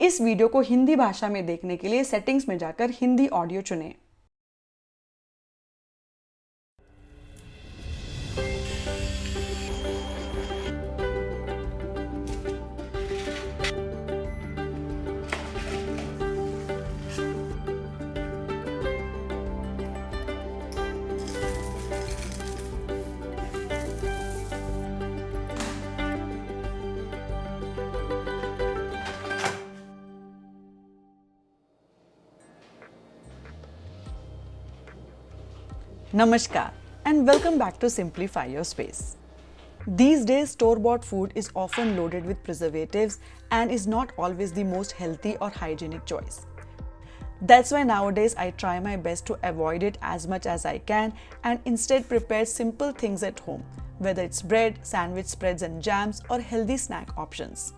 इस वीडियो को हिंदी भाषा में देखने के लिए सेटिंग्स में जाकर हिंदी ऑडियो चुनें। Namaskar and welcome back to Simplify Your Space. These days, store-bought food is often loaded with preservatives and is not always the most healthy or hygienic choice. That's why nowadays I try my best to avoid it as much as I can and instead prepare simple things at home, whether it's bread, sandwich spreads and jams, or healthy snack options.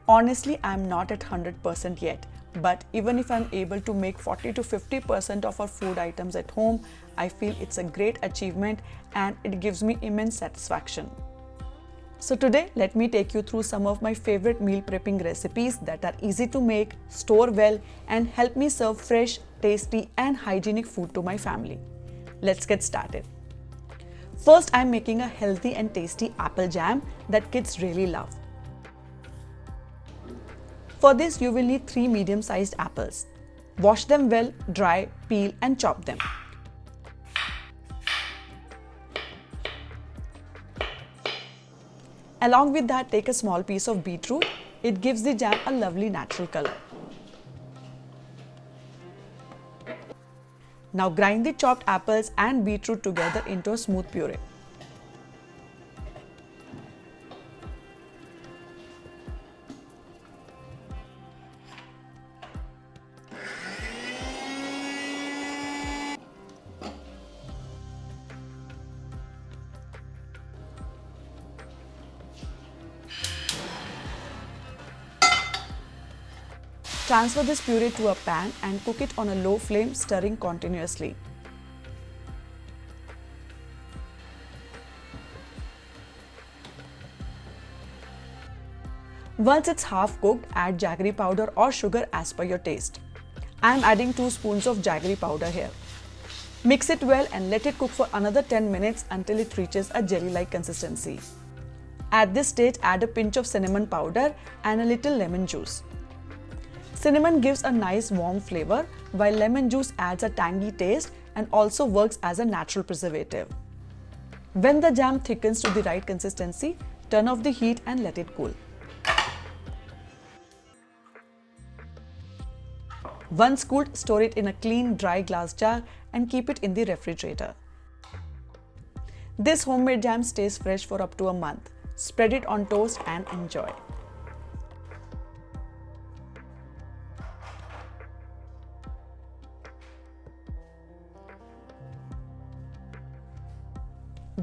Honestly, I'm not at 100% yet, but even if I'm able to make 40 to 50% of our food items at home, I feel it's a great achievement and it gives me immense satisfaction. So today, let me take you through some of my favorite meal prepping recipes that are easy to make, store well, and help me serve fresh, tasty, and hygienic food to my family. Let's get started. First, I'm making a healthy and tasty apple jam that kids really love. For this, you will need 3 medium-sized apples. Wash them well, dry, peel, and chop them. Along with that, take a small piece of beetroot. It gives the jam a lovely natural color. Now grind the chopped apples and beetroot together into a smooth puree. Transfer this puree to a pan and cook it on a low flame, stirring continuously. Once it's half cooked, add jaggery powder or sugar as per your taste. I am adding 2 spoons of jaggery powder here. Mix it well and let it cook for another 10 minutes until it reaches a jelly-like consistency. At this stage, add a pinch of cinnamon powder and a little lemon juice. Cinnamon gives a nice warm flavor, while lemon juice adds a tangy taste and also works as a natural preservative. When the jam thickens to the right consistency, turn off the heat and let it cool. Once cooled, store it in a clean, dry glass jar and keep it in the refrigerator. This homemade jam stays fresh for up to a month. Spread it on toast and enjoy.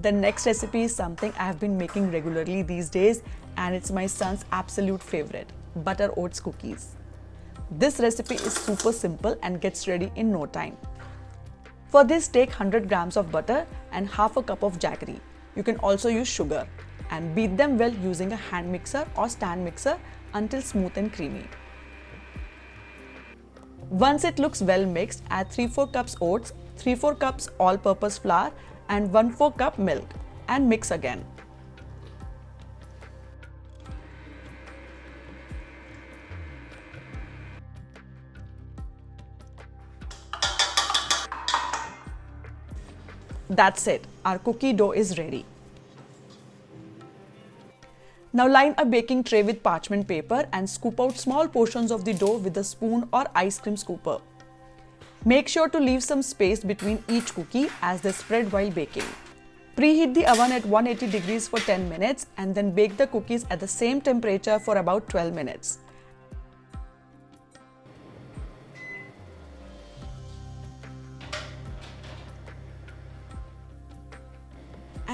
The next recipe is something I have been making regularly these days, and it's my son's absolute favorite, butter oats cookies. This recipe is super simple and gets ready in no time. For this, take 100 grams of butter and half a cup of jaggery. You can also use sugar and beat them well using a hand mixer or stand mixer until smooth and creamy. Once it looks well mixed, add 3/4 cups oats, 3/4 cups all-purpose flour, and 1/4 cup milk and mix again. That's it, our cookie dough is ready. Now line a baking tray with parchment paper and scoop out small portions of the dough with a spoon or ice cream scooper. Make sure to leave some space between each cookie as they spread while baking. Preheat the oven at 180 degrees for 10 minutes and then bake the cookies at the same temperature for about 12 minutes.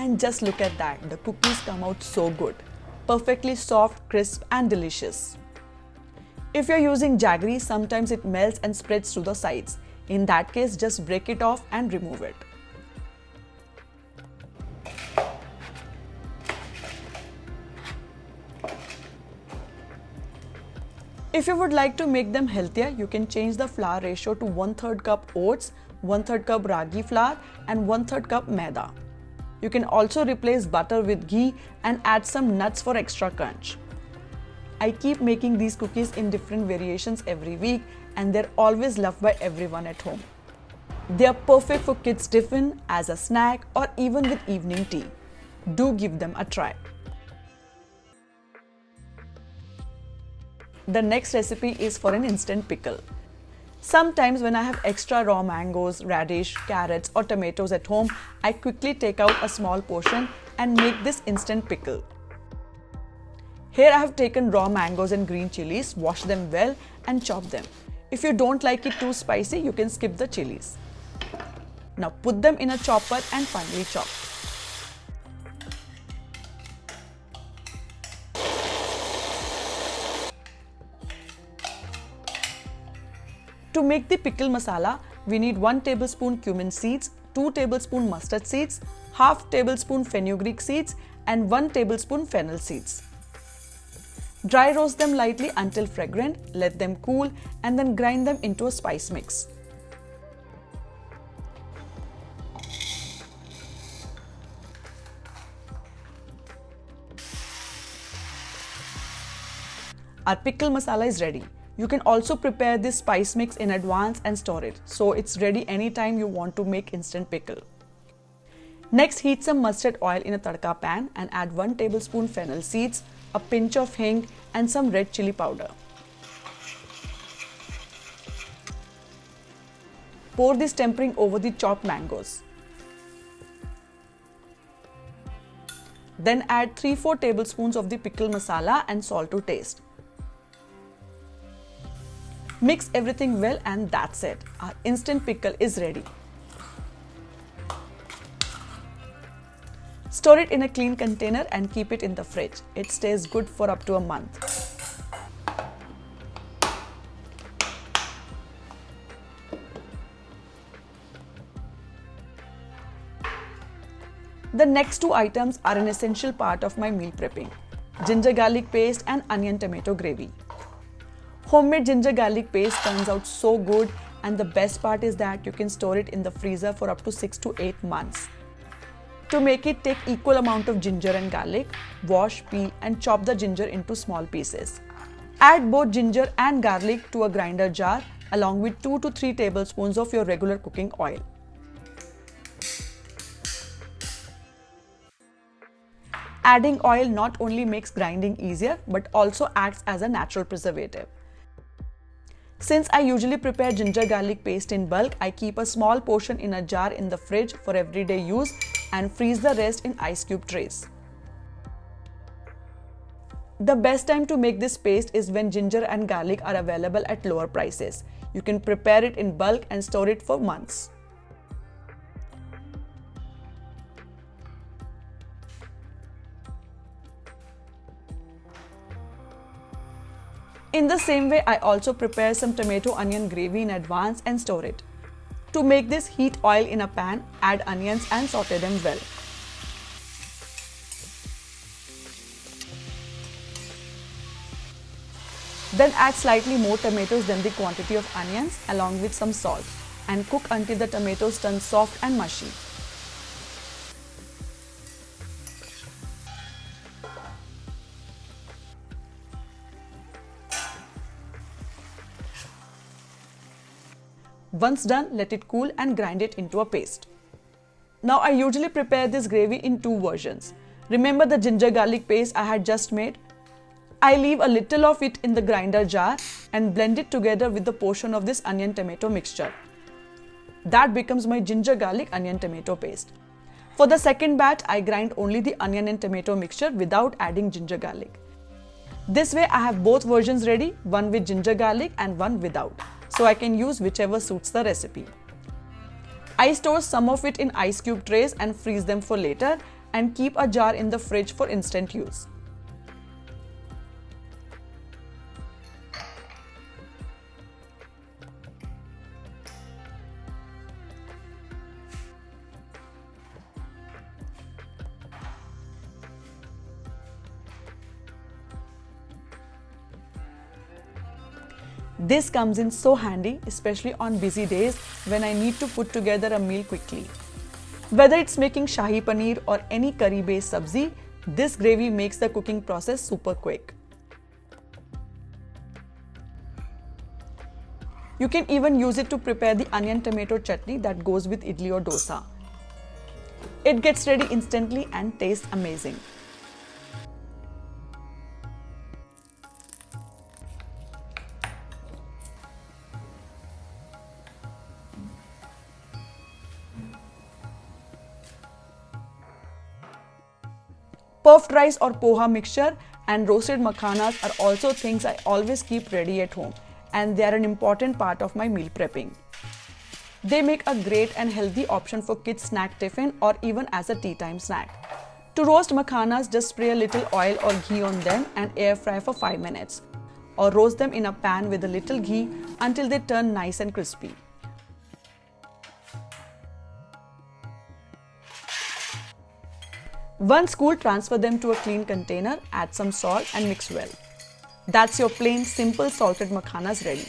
And just look at that, the cookies come out so good. Perfectly soft, crisp and delicious. If you're using jaggery, sometimes it melts and spreads to the sides. In that case, just break it off and remove it. If you would like to make them healthier, you can change the flour ratio to 1/3 cup oats, 1/3 cup ragi flour and 1/3 cup maida. You can also replace butter with ghee and add some nuts for extra crunch. I keep making these cookies in different variations every week and they're always loved by everyone at home. They are perfect for kids' tiffin, as a snack or even with evening tea. Do give them a try. The next recipe is for an instant pickle. Sometimes when I have extra raw mangoes, radish, carrots or tomatoes at home, I quickly take out a small portion and make this instant pickle. Here I have taken raw mangoes and green chilies, washed them well and chopped them. If you don't like it too spicy, you can skip the chilies. Now put them in a chopper and finely chop. To make the pickle masala, we need 1 tablespoon cumin seeds, 2 tablespoon mustard seeds, half tablespoon fenugreek seeds and 1 tablespoon fennel seeds. Dry roast them lightly until fragrant, let them cool and then grind them into a spice mix. Our pickle masala is ready. You can also prepare this spice mix in advance and store it, so it's ready anytime you want to make instant pickle. Next, heat some mustard oil in a tadka pan and add 1 tablespoon fennel seeds, a pinch of hing and some red chili powder. Pour this tempering over the chopped mangoes. Then add 3-4 tablespoons of the pickle masala and salt to taste. Mix everything well and that's it. Our instant pickle is ready. Store it in a clean container and keep it in the fridge. It stays good for up to a month. The next 2 items are an essential part of my meal prepping: ginger garlic paste and onion tomato gravy. Homemade ginger garlic paste turns out so good, and the best part is that you can store it in the freezer for up to 6 to 8 months. To make it, take equal amount of ginger and garlic, wash, peel and chop the ginger into small pieces. Add both ginger and garlic to a grinder jar along with 2 to 3 tablespoons of your regular cooking oil. Adding oil not only makes grinding easier but also acts as a natural preservative. Since I usually prepare ginger garlic paste in bulk, I keep a small portion in a jar in the fridge for everyday use and freeze the rest in ice cube trays. The best time to make this paste is when ginger and garlic are available at lower prices. You can prepare it in bulk and store it for months. In the same way, I also prepare some tomato onion gravy in advance and store it. To make this, heat oil in a pan, add onions and saute them well. Then add slightly more tomatoes than the quantity of onions along with some salt and cook until the tomatoes turn soft and mushy. Once done, let it cool and grind it into a paste. Now I usually prepare this gravy in 2 versions. Remember the ginger garlic paste I had just made? I leave a little of it in the grinder jar and blend it together with the portion of this onion tomato mixture. That becomes my ginger garlic onion tomato paste. For the second batch, I grind only the onion and tomato mixture without adding ginger garlic. This way I have both versions ready, one with ginger garlic and one without, so I can use whichever suits the recipe. I store some of it in ice cube trays and freeze them for later and keep a jar in the fridge for instant use. This comes in so handy, especially on busy days when I need to put together a meal quickly. Whether it's making shahi paneer or any curry-based sabzi, this gravy makes the cooking process super quick. You can even use it to prepare the onion tomato chutney that goes with idli or dosa. It gets ready instantly and tastes amazing. Puffed rice or poha mixture and roasted makhanas are also things I always keep ready at home, and they are an important part of my meal prepping. They make a great and healthy option for kids' snack tiffin or even as a tea time snack. To roast makhanas, just spray a little oil or ghee on them and air fry for 5 minutes, or roast them in a pan with a little ghee until they turn nice and crispy. Once cooled, transfer them to a clean container, add some salt and mix well. That's your plain, simple salted makhanas ready.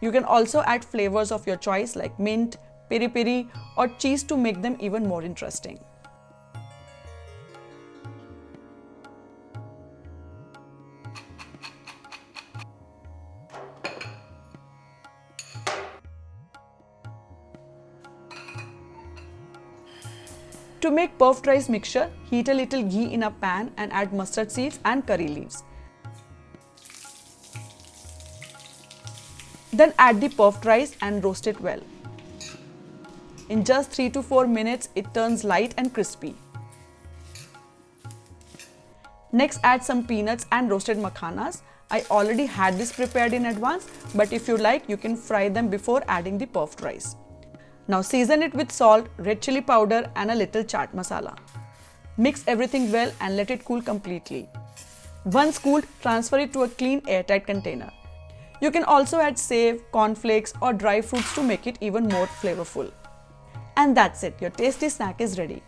You can also add flavors of your choice like mint, piri piri or cheese to make them even more interesting. To make puffed rice mixture, heat a little ghee in a pan and add mustard seeds and curry leaves. Then add the puffed rice and roast it well. In just 3 to 4 minutes, it turns light and crispy. Next, add some peanuts and roasted makhanas. I already had this prepared in advance, but if you like, you can fry them before adding the puffed rice. Now season it with salt, red chili powder and a little chaat masala. Mix everything well and let it cool completely. Once cooled, transfer it to a clean airtight container. You can also add save, cornflakes or dry fruits to make it even more flavorful. And that's it, your tasty snack is ready.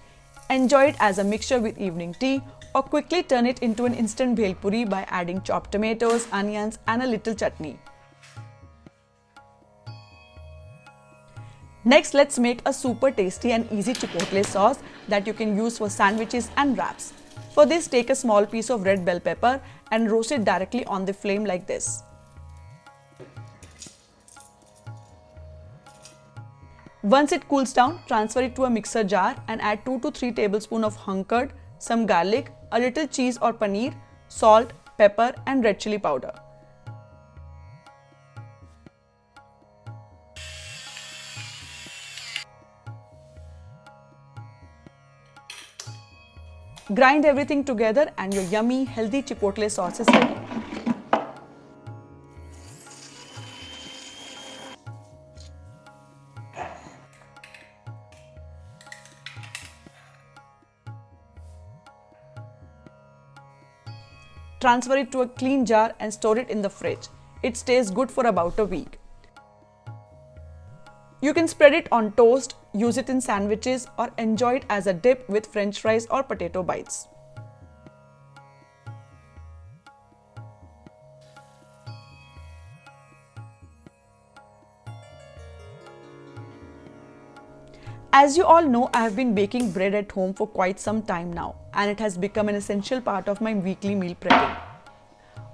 Enjoy it as a mixture with evening tea or quickly turn it into an instant bhel puri by adding chopped tomatoes, onions and a little chutney. Next, let's make a super tasty and easy chipotle sauce that you can use for sandwiches and wraps. For this, take a small piece of red bell pepper and roast it directly on the flame like this. Once it cools down, transfer it to a mixer jar and add 2 to 3 tablespoons of hung curd, some garlic, a little cheese or paneer, salt, pepper and red chili powder. Grind everything together and your yummy, healthy chipotle sauce is ready. Transfer it to a clean jar and store it in the fridge. It stays good for about a week. You can spread it on toast, use it in sandwiches or enjoy it as a dip with french fries or potato bites. As you all know, I have been baking bread at home for quite some time now, and it has become an essential part of my weekly meal prepping.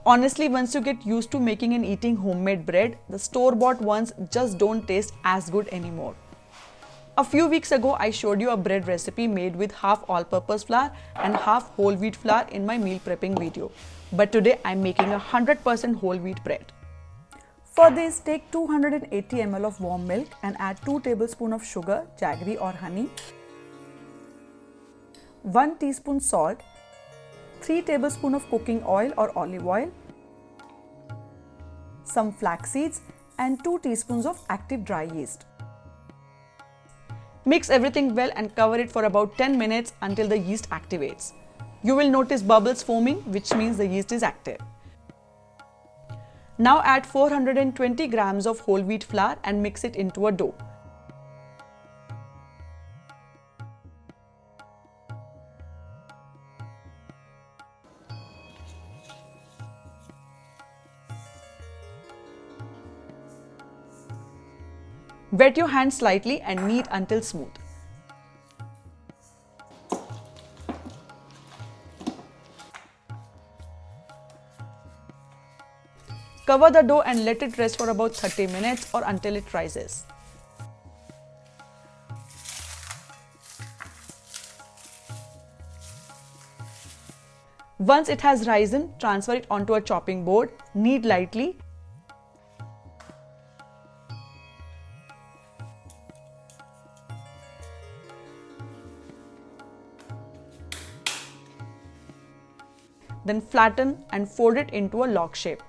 Honestly, once you get used to making and eating homemade bread, the store-bought ones just don't taste as good anymore. A few weeks ago, I showed you a bread recipe made with half all-purpose flour and half whole wheat flour in my meal prepping video. But today, I'm making a 100% whole wheat bread. For this, take 280 ml of warm milk and add 2 tablespoons of sugar, jaggery or honey, 1 teaspoon salt, 3 tablespoons of cooking oil or olive oil, some flax seeds and 2 teaspoons of active dry yeast. Mix everything well and cover it for about 10 minutes until the yeast activates. You will notice bubbles forming, which means the yeast is active. Now add 420 grams of whole wheat flour and mix it into a dough. Wet your hands slightly and knead until smooth. Cover the dough and let it rest for about 30 minutes or until it rises. Once it has risen, transfer it onto a chopping board, knead lightly. Then flatten and fold it into a log shape.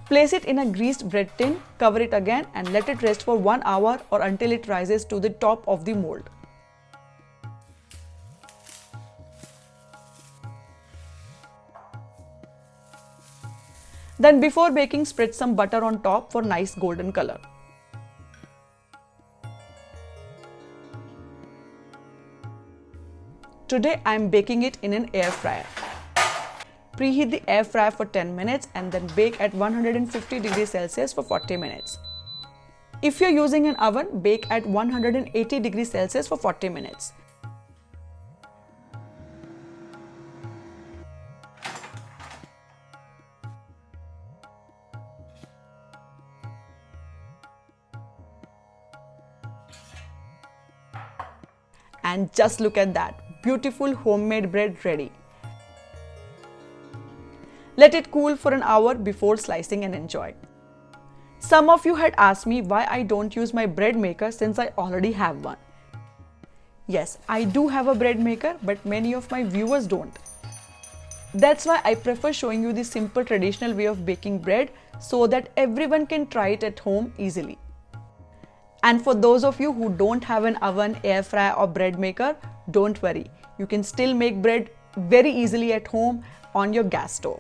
Place it in a greased bread tin, cover it again and let it rest for 1 hour or until it rises to the top of the mold. Then before baking, spread some butter on top for nice golden color. Today I am baking it in an air fryer. Preheat the air fryer for 10 minutes and then bake at 150 degrees Celsius for 40 minutes. If you're using an oven, bake at 180 degrees Celsius for 40 minutes. And just look at that, beautiful homemade bread ready. Let it cool for an hour before slicing and enjoy. Some of you had asked me why I don't use my bread maker since I already have one. Yes, I do have a bread maker, but many of my viewers don't. That's why I prefer showing you the simple traditional way of baking bread so that everyone can try it at home easily. And for those of you who don't have an oven, air fryer or bread maker, don't worry. You can still make bread very easily at home on your gas stove.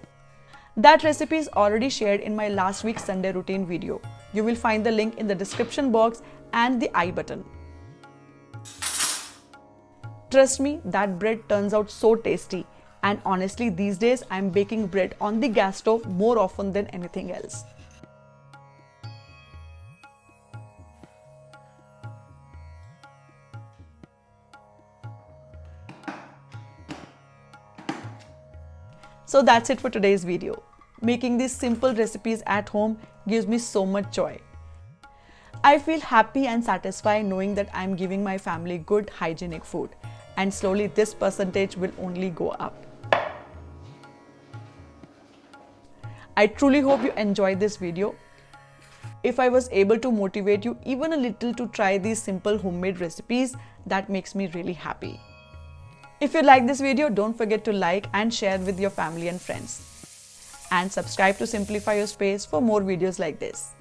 That recipe is already shared in my last week's Sunday routine video. You will find the link in the description box and the I button. Trust me, that bread turns out so tasty. And honestly, these days I am baking bread on the gas stove more often than anything else. So that's it for today's video. Making these simple recipes at home gives me so much joy. I feel happy and satisfied knowing that I'm giving my family good hygienic food, and slowly this percentage will only go up. I truly hope you enjoyed this video. If I was able to motivate you even a little to try these simple homemade recipes, that makes me really happy. If you like this video, don't forget to like and share with your family and friends. And subscribe to Simplify Your Space for more videos like this.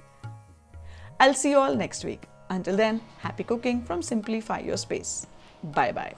I'll see you all next week. Until then, happy cooking from Simplify Your Space. Bye bye.